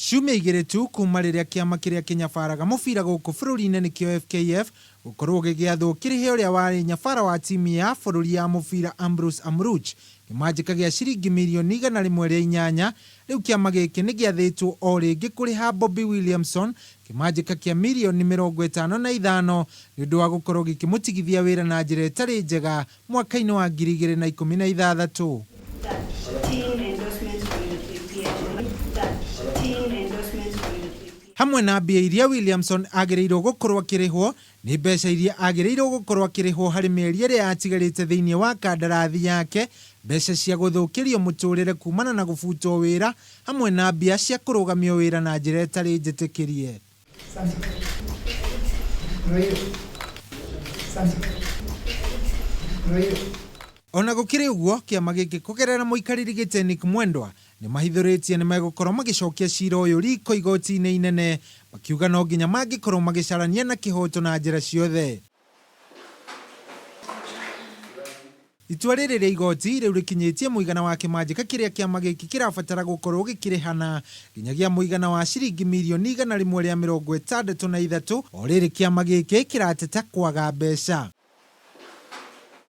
Ciumia igĩrĩ tu kuma rĩrĩa kĩama kĩrĩa kĩnyabaraga mũbira gũkũ bũrũri-inĩ nĩkĩo FKF gũkorwo gĩgĩathwo kĩrĩhe ũrĩa warĩ nyabara wa timu ya bũrũri ya mũbira Ambrose Amruch kĩmanjĩka gĩa ciringi mirioni 108 rĩu kĩama gĩkĩ nĩ gĩathĩtwo o rĩngĩ kũrĩha Bobby Williamson kĩmanjĩka kĩa mirioni 55 nĩ ũndũ wa gũkorwo gĩkĩmũtigithia wĩra na njĩra ĩtarĩ njega mwaka-inĩ wa 2016. Hamwe na mbia iria Williamson agĩrĩirwo gũkorwo akĩrĩhwo nĩ mbeca iria agĩrĩirwo gũkorwo akĩrĩhwo harĩ mĩeri ĩrĩa yatigarĩte thĩinĩ wa kandarathi yake, mbeca cia gũthũkĩrio mũtũrĩre kumana na gũbutwo wĩra hamwe na mbia cia kũrũgamio wĩra na njĩra ĩtarĩ njĩtĩkĩrie. Ona gũkĩrĩ ũguo, kĩama gĩkĩ kũgerera mũikarĩri gĩtĩ Nick Mwendwa nĩ mahithũrĩtie nĩ megũkorwo magĩcokia cira ũyũ riko igoti-inĩ inene, makiuga no nginya mangĩkorwo magĩcarania na kĩhoto na njĩra ciothe. Itua rĩrĩ rĩa igoti rĩu rĩkinyĩtie mũigana wa kĩmanjĩka kĩrĩa kĩama gĩkĩ kĩrabatara gũkorwo gĩkĩrĩhana nginyagia mũigana wa ciringi mirioni 163 o rĩrĩ kĩama gĩkĩ kĩrateta kwaga mbeca.